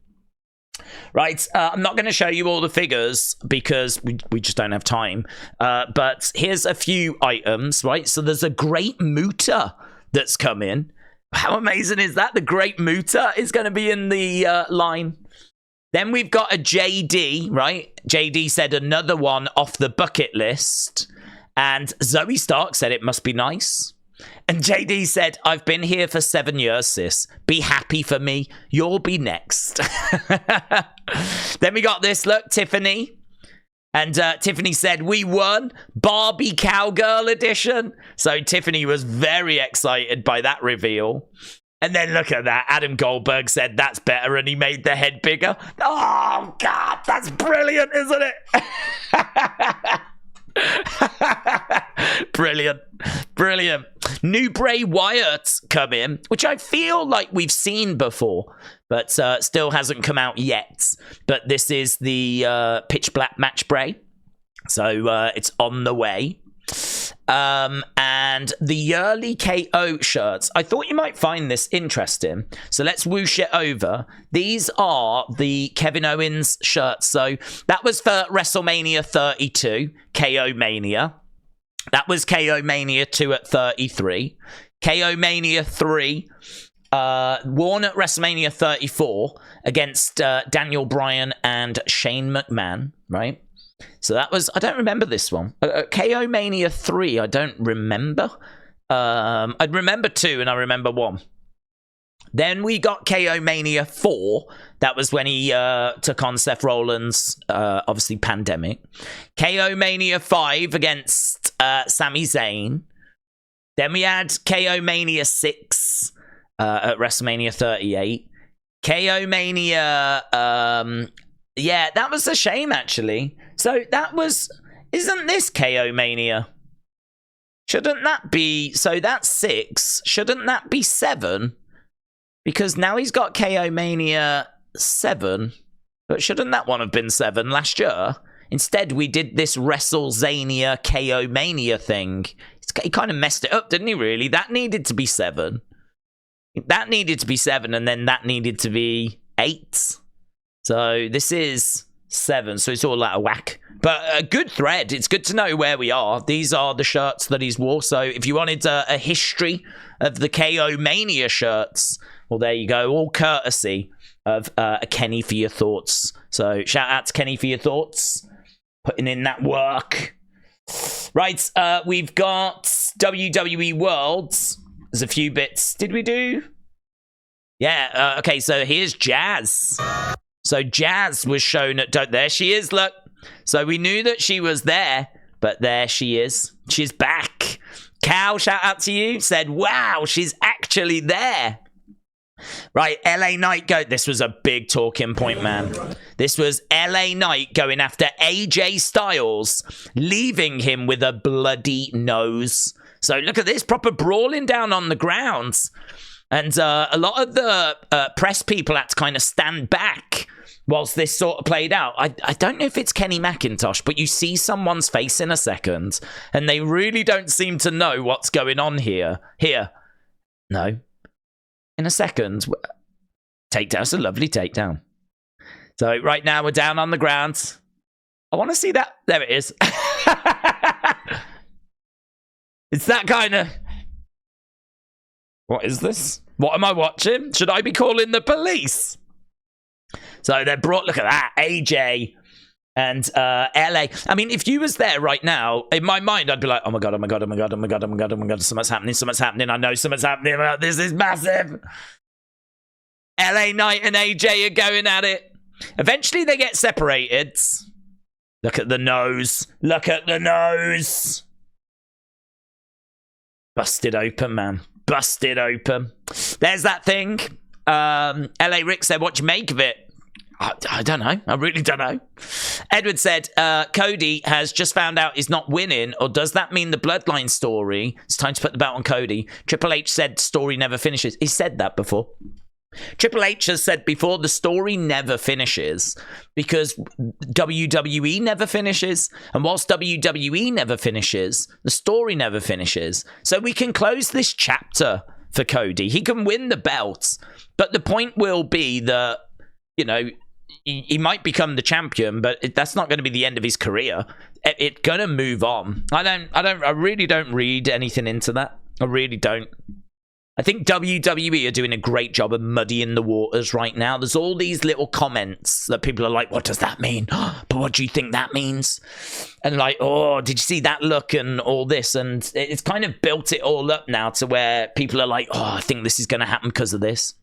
Right, I'm not going to show you all the figures because we just don't have time. But here's a few items, right? So there's a Great Muta that's come in. How amazing is that? The Great Muta is going to be in the line. Then we've got a JD, right? JD said another one off the bucket list. And Zoe Stark said it must be nice. And JD said, I've been here for 7 years, sis. Be happy for me. You'll be next. Then we got this, look, Tiffany. And Tiffany said, we won Barbie Cowgirl edition. So Tiffany was very excited by that reveal. And then look at that. Adam Goldberg said that's better and he made the head bigger. Oh, God, that's brilliant, isn't it? Brilliant. Brilliant. New Bray Wyatt come in, which I feel like we've seen before, but still hasn't come out yet. But this is the Pitch Black Match Bray. So it's on the way. And the yearly KO shirts, I thought you might find this interesting, so let's whoosh it over. These are the Kevin Owens shirts. So that was for WrestleMania 32, KO Mania. That was KO Mania 2 at 33. KO Mania 3 worn at WrestleMania 34 against Daniel Bryan and Shane McMahon, right? So that was, I don't remember this one. KO Mania 3, I don't remember. I'd remember 2 and I remember 1. Then we got KO Mania 4. That was when he took on Seth Rollins, obviously pandemic. KO Mania 5 against Sami Zayn. Then we had KO Mania 6 at WrestleMania 38. KO Mania, yeah, that was a shame actually. So that was, isn't this KO Mania? Shouldn't that be, so that's 6. Shouldn't that be 7? Because now he's got KO Mania 7. But shouldn't that one have been 7 last year? Instead, we did this WrestleZania KO Mania thing. He kind of messed it up, didn't he, really? That needed to be 7. That needed to be 7, and then that needed to be 8. So this is 7, so it's all out of whack. But a good thread. It's good to know where we are. These are the shirts that he's wore. So if you wanted a history of the KO Mania shirts, well, there you go. All courtesy of Kenny for your thoughts. So shout out to Kenny for your thoughts. Putting in that work. Right, we've got WWE World. There's a few bits. Did we do? Yeah, okay, so here's Jazz. So Jazz was shown at... There she is, look. So we knew that she was there, but there she is. She's back. Cal, shout out to you, said, wow, she's actually there. Right, LA Knight go. This was a big talking point, man. This was LA Knight going after AJ Styles, leaving him with a bloody nose. So look at this, proper brawling down on the ground. And a lot of the press people had to kind of stand back whilst this sort of played out. I don't know if it's Kenny McIntosh, but you see someone's face in a second, and they really don't seem to know what's going on here. No. In a second. Takedown. It's a lovely takedown. So right now we're down on the ground. I want to see that. There it is. It's that kind of... What is this? What am I watching? Should I be calling the police? So they're brought... Look at that. AJ and LA. I mean, if you was there right now, in my mind, I'd be like, oh my God, oh my God, oh my God, oh my God, oh my God, oh my God, something's happening. I know something's happening. This is massive. LA Knight and AJ are going at it. Eventually they get separated. Look at the nose. Look at the nose. Busted open, man. Busted open. There's that thing. LA Rick said, what do you make of it? I don't know. I really don't know. Edward said, Cody has just found out he's not winning, or does that mean the bloodline story? It's time to put the belt on Cody. Triple H said story never finishes. He said that before. Triple H has said before the story never finishes because WWE never finishes. And whilst WWE never finishes, the story never finishes. So we can close this chapter for Cody. He can win the belt. But the point will be that, you know, he might become the champion, but that's not going to be the end of his career. It's going to move on. I really don't read anything into that. I really don't. I think WWE are doing a great job of muddying the waters right now. There's all these little comments that people are like, what does that mean? But what do you think that means? And like, oh, did you see that look and all this? And it's kind of built it all up now to where people are like, oh, I think this is going to happen because of this.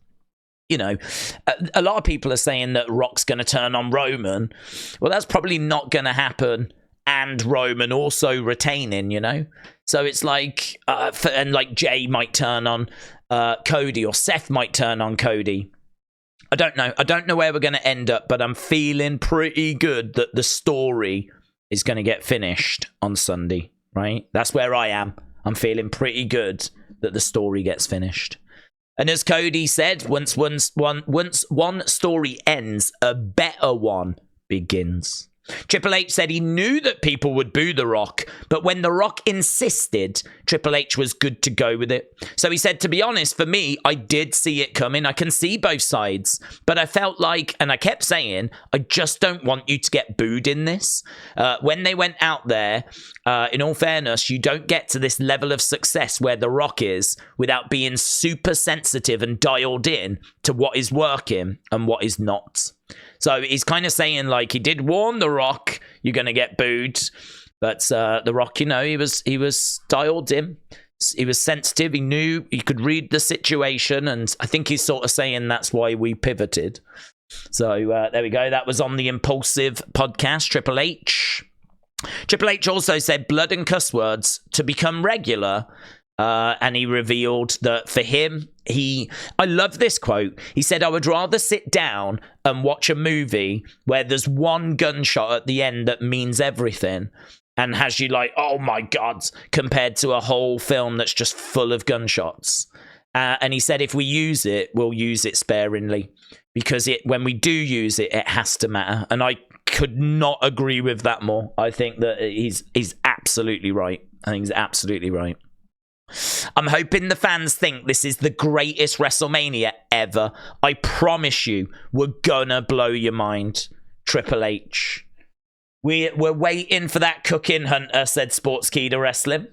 You know, a lot of people are saying that Rock's going to turn on Roman. Well, that's probably not going to happen. And Roman also retaining, you know? So it's like, and like Jay might turn on Cody, or Seth might turn on Cody. I don't know. I don't know where we're going to end up, but I'm feeling pretty good that the story is going to get finished on Sunday, right? That's where I am. I'm feeling pretty good that the story gets finished. And as Cody said, once one story ends, a better one begins. Triple H said he knew that people would boo The Rock, but when The Rock insisted, Triple H was good to go with it. So he said, to be honest, for me, I did see it coming. I can see both sides, but I felt like, and I kept saying, I just don't want you to get booed in this. When they went out there, in all fairness, you don't get to this level of success where The Rock is without being super sensitive and dialed in to what is working and what is not. So he's kind of saying, like, he did warn The Rock, you're going to get booed. But The Rock, you know, he was dialed in. He was sensitive. He knew he could read the situation. And I think he's sort of saying that's why we pivoted. So there we go. That was on the Impulsive podcast, Triple H. Triple H also said blood and cuss words to become regular. And he revealed that for him, I love this quote. He said, I would rather sit down and watch a movie where there's one gunshot at the end that means everything and has you like, oh my God, compared to a whole film that's just full of gunshots. And he said, if we use it, we'll use it sparingly because when we do use it, it has to matter. And I could not agree with that more. I think that he's absolutely right. I think he's absolutely right. I'm hoping the fans think this is the greatest WrestleMania ever. I promise you, we're gonna blow your mind. Triple H. We're waiting for that cooking, Hunter, said Sportskeeda Wrestling.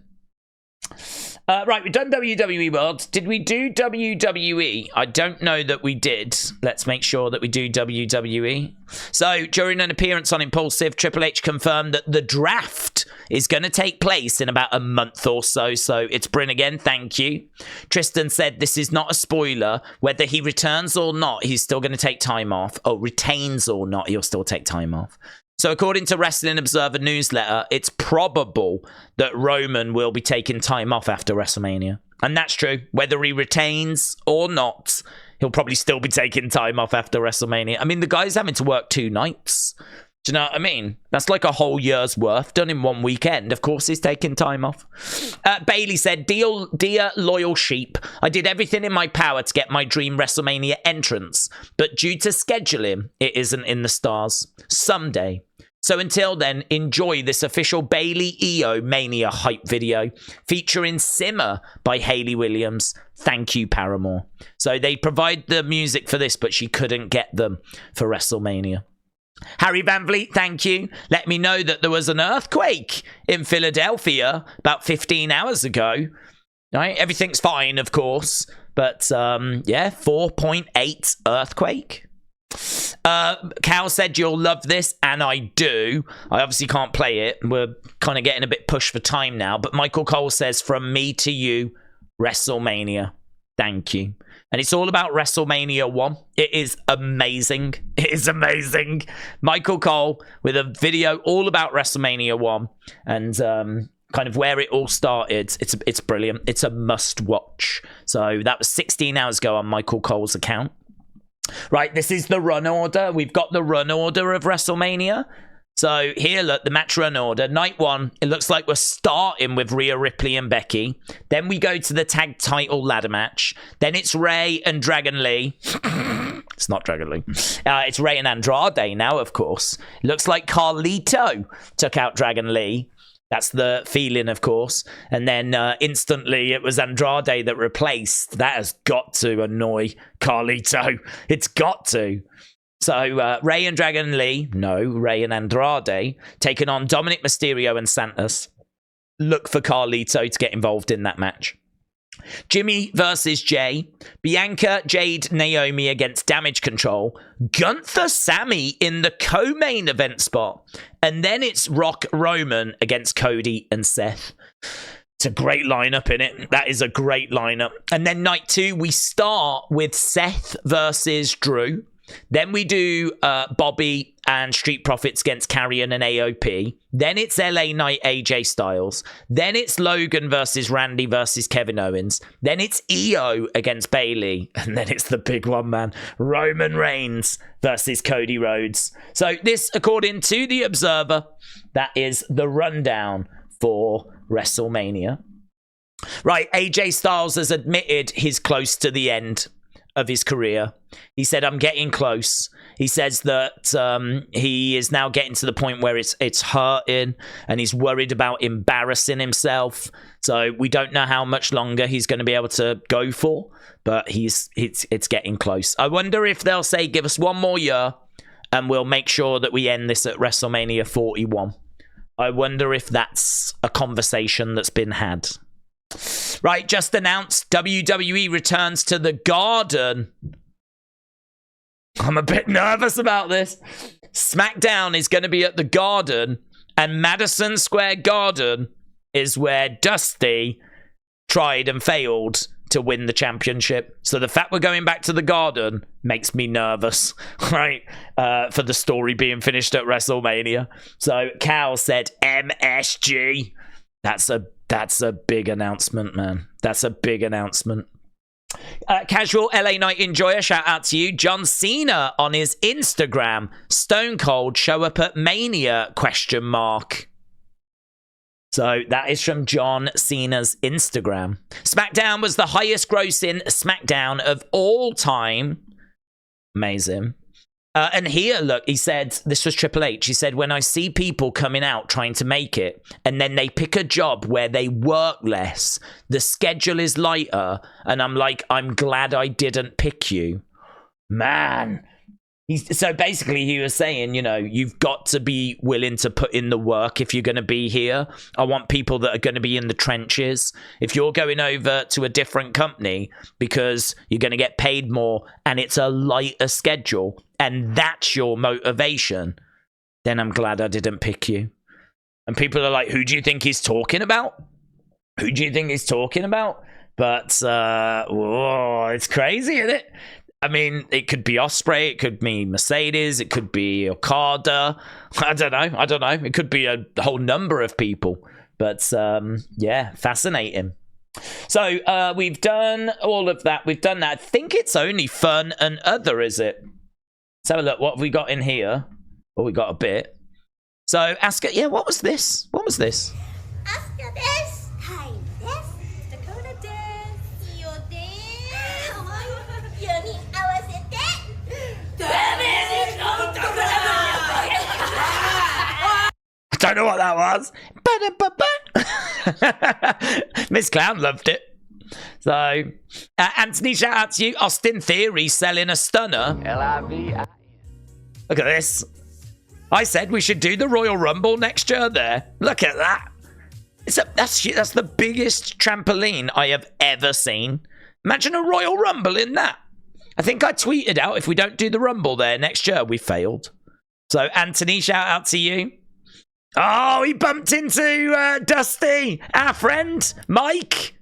Right, we've done WWE World. Did we do WWE? I don't know that we did. Let's make sure that we do WWE. So, during an appearance on Impulsive, Triple H confirmed that the draft is going to take place in about a month or so. So, it's Bryn again. Thank you. Tristan said this is not a spoiler. Whether he returns or not, he's still going to take time off. Oh, retains or not, he'll still take time off. So according to Wrestling Observer newsletter, it's probable that Roman will be taking time off after WrestleMania. And that's true. Whether he retains or not, he'll probably still be taking time off after WrestleMania. I mean, the guy's having to work 2 nights. Do you know what I mean? That's like a whole year's worth done in 1 weekend. Of course, he's taking time off. Bailey said, Dear loyal sheep, I did everything in my power to get my dream WrestleMania entrance, but due to scheduling, it isn't in the stars. Someday. So until then, enjoy this official Bailey EO Mania hype video featuring Simmer by Hayley Williams. Thank you, Paramore. So they provide the music for this, but she couldn't get them for WrestleMania. Harry Van Vliet, thank you. Let me know that there was an earthquake in Philadelphia about 15 hours ago. Right? Everything's fine, of course. But, yeah, 4.8 earthquake. Cal said you'll love this, and I do. I obviously can't play it. We're kind of getting a bit pushed for time now. But Michael Cole says, from me to you, WrestleMania. Thank you. And it's all about WrestleMania 1. It is amazing. It is amazing. Michael Cole with a video all about WrestleMania 1 and kind of where it all started. It's brilliant. It's a must watch. So that was 16 hours ago on Michael Cole's account. Right, this is the run order. We've got the run order of WrestleMania. So here, look, the match run order. Night 1, it looks like we're starting with Rhea Ripley and Becky. Then we go to the tag title ladder match. Then it's Ray and Dragon Lee. It's not Dragon Lee. It's Ray and Andrade now, of course. It looks like Carlito took out Dragon Lee. That's the feeling, of course. And then instantly it was Andrade that replaced. That has got to annoy Carlito. It's got to. So Ray and Dragon Lee, Ray and Andrade, taking on Dominic Mysterio and Santos. Look for Carlito to get involved in that match. Jimmy versus Jay. Bianca, Jade, Naomi against Damage Control. Gunther, Sammy in the co-main event spot. And then it's Rock, Roman against Cody and Seth. It's a great lineup, innit? That is a great lineup. And then night 2, we start with Seth versus Drew. Then we do Bobby and Street Profits against Karrion and AOP. Then it's LA Knight, AJ Styles. Then it's Logan versus Randy versus Kevin Owens. Then it's EO against Bailey. And then it's the big one, man. Roman Reigns versus Cody Rhodes. So this, according to the Observer, that is the rundown for WrestleMania. Right, AJ Styles has admitted he's close to the end of his career. He said, I'm getting close. He says that he is now getting to the point where it's hurting and he's worried about embarrassing himself. So we don't know how much longer he's going to be able to go for, but it's getting close. I wonder if they'll say, give us 1 more year and we'll make sure that we end this at WrestleMania 41. I wonder if that's a conversation that's been had. Right, just announced WWE returns to the Garden. I'm a bit nervous about this. SmackDown is going to be at the Garden, and Madison Square Garden is where Dusty tried and failed to win the championship. So the fact we're going back to the Garden makes me nervous, right? For the story being finished at WrestleMania. So Cal said MSG. That's a big announcement, man. That's a big announcement. Casual LA Knight Enjoyer, shout out to you. John Cena on his Instagram. Stone Cold show up at Mania, ? So that is from John Cena's Instagram. SmackDown was the highest grossing SmackDown of all time. Amazing. And here, look, he said, this was Triple H. He said, when I see people coming out trying to make it, and then they pick a job where they work less, the schedule is lighter, and I'm like, I'm glad I didn't pick you. Man. So basically he was saying, you know, you've got to be willing to put in the work if you're going to be here. I want people that are going to be in the trenches. If you're going over to a different company because you're going to get paid more and it's a lighter schedule and that's your motivation, then I'm glad I didn't pick you. And people are like, who do you think he's talking about? Who do you think he's talking about? But, whoa, it's crazy, isn't it? I mean, it could be Osprey, it could be Mercedes, it could be Okada. I don't know. It could be a whole number of people. But, yeah, fascinating. So, we've done all of that. We've done that. I think it's only fun and other, is it? Let's have a look. What have we got in here? Oh, we got a bit. So, Asuka, yeah, what was this? What was this? Asuka this. Hi, this. Dakota this. You this. Yoni, I was it that. I don't know what that was. Miss Clown loved it. So, Anthony, shout out to you. Austin Theory selling a stunner. L-I-V-I. Look at this. I said we should do the Royal Rumble next year there. Look at that. That's the biggest trampoline I have ever seen. Imagine a Royal Rumble in that. I think I tweeted out, if we don't do the Rumble there next year, we failed. So, Anthony, shout out to you. Oh, he bumped into Dusty, our friend, Mike.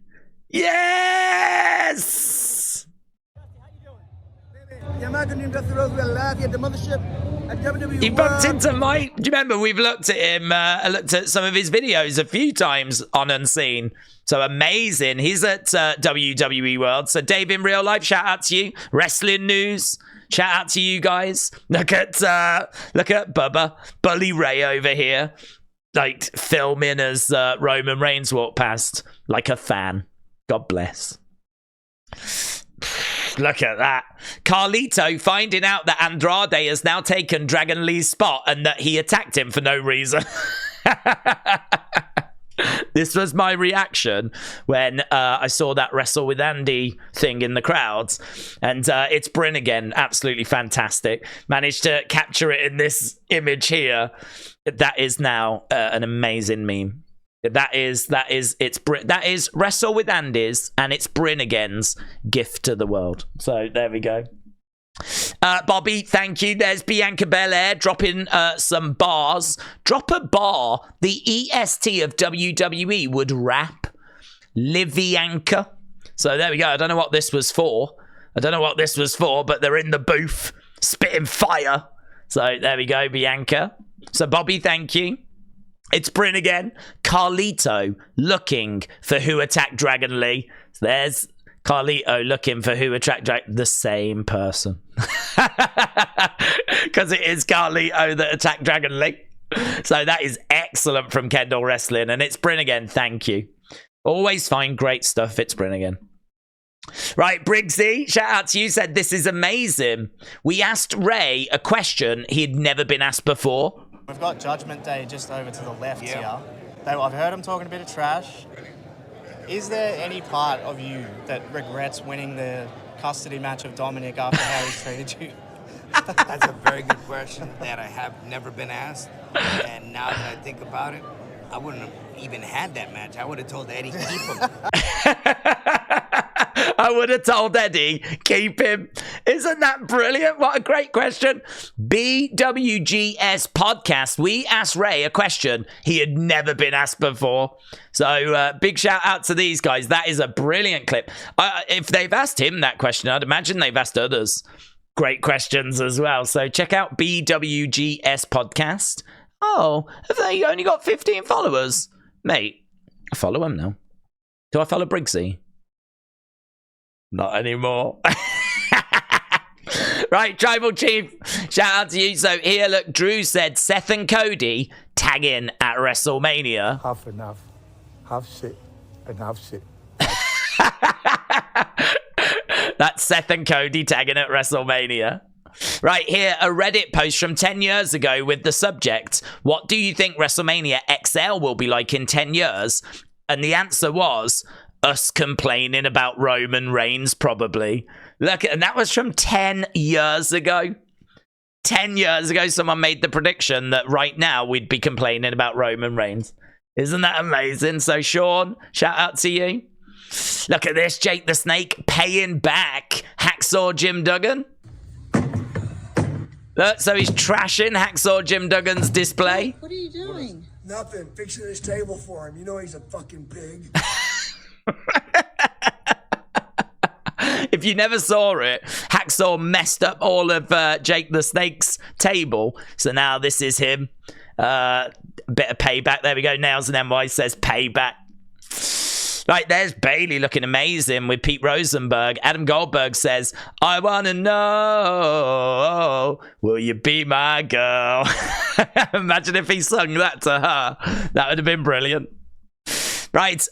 Yes! Yeah, imagine him, Dusty Rhodes, we're live here at the mothership at WWE He bumped World. into Mike. Do you remember we've looked at him? I looked at some of his videos a few times on Unseen. So amazing. He's at WWE World. So Dave in real life, shout out to you. Wrestling news, shout out to you guys. Look at Bubba, Bully Ray over here, like filming as Roman Reigns walked past like a fan. God bless. Look at that. Carlito finding out that Andrade has now taken Dragon Lee's spot and that he attacked him for no reason. This was my reaction when I saw that Wrestle With Andy thing in the crowds. And it's Bryn again. Absolutely fantastic. Managed to capture it in this image here. That is now an amazing meme. That is Wrestle With Andy's and it's Bryn again's gift to the world. So there we go. Bobby, thank you. There's Bianca Belair dropping some bars. Drop a bar. The EST of WWE would rap. Livianca. So there we go. I don't know what this was for. But they're in the booth spitting fire. So there we go, Bianca. So Bobby, thank you. It's Bryn again. Carlito looking for who attacked Dragon Lee. So there's Carlito looking for who attacked the same person. Because it is Carlito that attacked Dragon Lee. So that is excellent from Kendall Wrestling. And it's Bryn again. Thank you. Always find great stuff. It's Bryn again. Right, Briggsy, shout out to you. Said this is amazing. We asked Ray a question he'd never been asked before. We've got Judgment Day just over to the left here. I've heard him talking a bit of trash. Is there any part of you that regrets winning the custody match of Dominic after how he treated you? That's a very good question that I have never been asked. And now that I think about it, I wouldn't have even had that match. I would have told Eddie, keep him. I would have told Eddie, keep him. Isn't that brilliant? What a great question. BWGS podcast. We asked Ray a question he had never been asked before. So big shout out to these guys. That is a brilliant clip. If they've asked him that question, I'd imagine they've asked others great questions as well. So check out BWGS podcast. Oh, have they only got 15 followers? Mate, I follow them now. Do I follow Briggsy? Not anymore. Right, Tribal Chief, shout out to you. So here, look, Drew said Seth and Cody tag in at WrestleMania. Half enough. Half shit. Enough shit. That's Seth and Cody tagging at WrestleMania. Right here, a Reddit post from 10 years ago with the subject, what do you think WrestleMania XL will be like in 10 years? And the answer was, us complaining about Roman Reigns, probably. Look, and that was from 10 years ago. 10 years ago, someone made the prediction that right now we'd be complaining about Roman Reigns. Isn't that amazing? So, Sean, shout out to you. Look at this, Jake the Snake paying back Hacksaw Jim Duggan. Look, so he's trashing Hacksaw Jim Duggan's display. What are you doing? Nothing. Fixing his table for him. You know he's a fucking pig. If you never saw it, Hacksaw messed up all of Jake the Snake's table. So now this is him. A bit of payback. There we go. Nails and NY says payback. Right, there's Bailey looking amazing with Pete Rosenberg. Adam Goldberg says, I want to know, will you be my girl? Imagine if he sung that to her. That would have been brilliant. Right,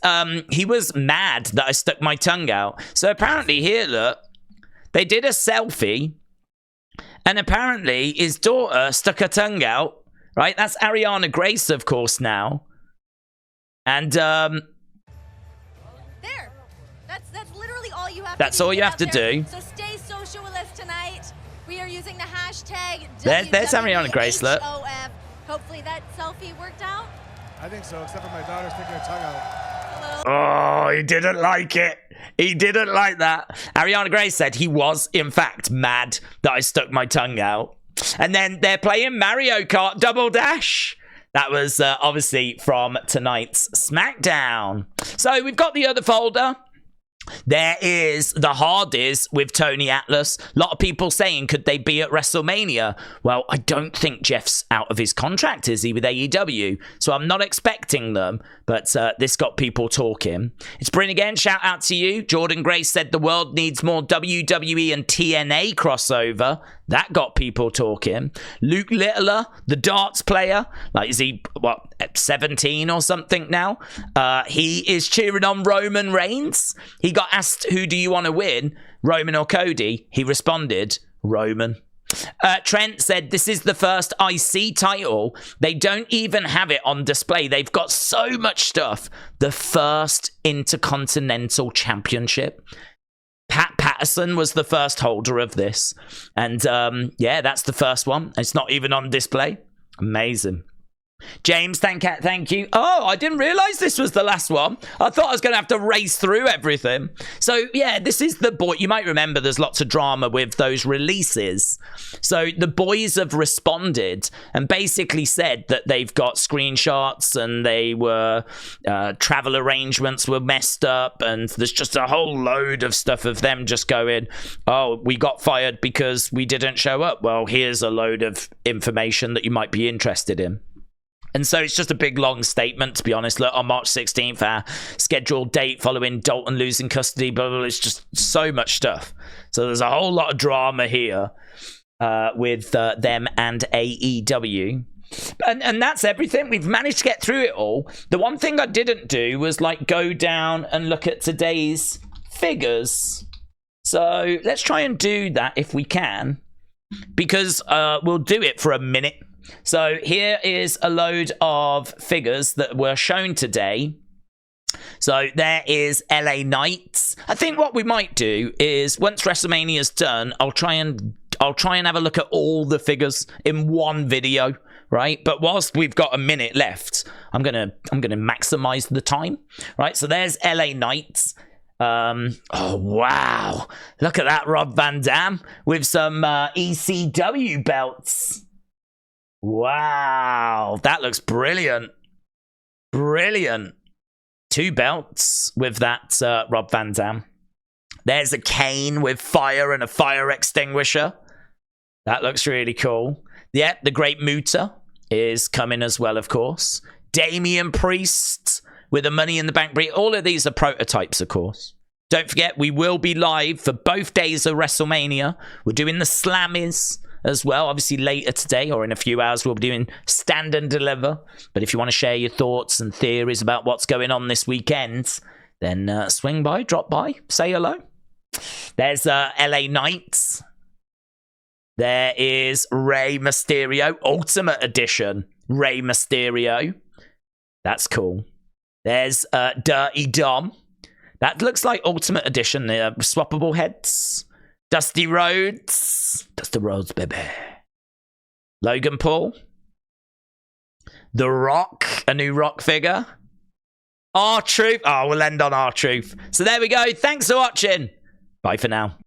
he was mad that I stuck my tongue out. So apparently here, look, they did a selfie, and apparently his daughter stuck her tongue out. Right, that's Ariana Grace, of course, now. And, There. That's literally all you have to do. That's all you have to do. So stay social with us tonight. We are using the hashtag There's Ariana Grace, look. WWHOF. Hopefully that selfie worked out. I think so, except for my daughter sticking her tongue out. Oh, he didn't like it. He didn't like that. Ariana Grace said he was, in fact, mad that I stuck my tongue out. And then they're playing Mario Kart Double Dash. That was obviously from tonight's SmackDown. So we've got the other folder. There is the Hardys with Tony Atlas. A lot of people saying, could they be at WrestleMania? Well, I don't think Jeff's out of his contract, is he, with AEW? So I'm not expecting them, but this got people talking. It's Bryn again. Shout out to you. Jordan Grace said the world needs more WWE and TNA crossover. That got people talking. Luke Littler, the darts player, like, is he, what, 17 or something now? He is cheering on Roman Reigns. He got asked, who do you want to win, Roman or Cody? He responded, Roman. Trent said, this is the first IC title. They don't even have it on display. They've got so much stuff. The first Intercontinental Championship. Pat Patterson was the first holder of this. And yeah, that's the first one. It's not even on display. Amazing. James, thank you. Oh, I didn't realize this was the last one. I thought I was going to have to race through everything. So, yeah, this is the boy. You might remember there's lots of drama with those releases. So, the boys have responded and basically said that they've got screenshots and they were travel arrangements were messed up, and there's just a whole load of stuff of them just going, oh, we got fired because we didn't show up. Well, here's a load of information that you might be interested in. And so it's just a big, long statement, to be honest. Look, on March 16th, our scheduled date following Dalton losing custody, blah, blah, blah. It's just so much stuff. So there's a whole lot of drama here with them and AEW. And that's everything. We've managed to get through it all. The one thing I didn't do was, like, go down and look at today's figures. So let's try and do that if we can, because we'll do it for a minute. So here is a load of figures that were shown today. So there is LA Knights. I think what we might do is once WrestleMania's done, I'll try and have a look at all the figures in one video, right? But whilst we've got a minute left, I'm gonna maximize the time, right? So there's LA Knights. Oh wow, look at that, Rob Van Dam with some ECW belts. Wow, that looks brilliant. Brilliant. 2 belts with that Rob Van Dam. There's a cane with fire and a fire extinguisher. That looks really cool. Yeah, the Great Muta is coming as well, of course. Damian Priest with a Money in the Bank brief. All of these are prototypes, of course. Don't forget, we will be live for both days of WrestleMania. We're doing the Slammies as well. Obviously, later today or in a few hours, we'll be doing Stand and Deliver. But if you want to share your thoughts and theories about what's going on this weekend, then swing by, drop by, say hello. There's LA Knights. There is Rey Mysterio, Ultimate Edition. Rey Mysterio. That's cool. There's Dirty Dom. That looks like Ultimate Edition. Swappable heads. Dusty Rhodes. Dusty Rhodes, baby. Logan Paul. The Rock. A new Rock figure. R-Truth. Oh, we'll end on R-Truth. So there we go. Thanks for watching. Bye for now.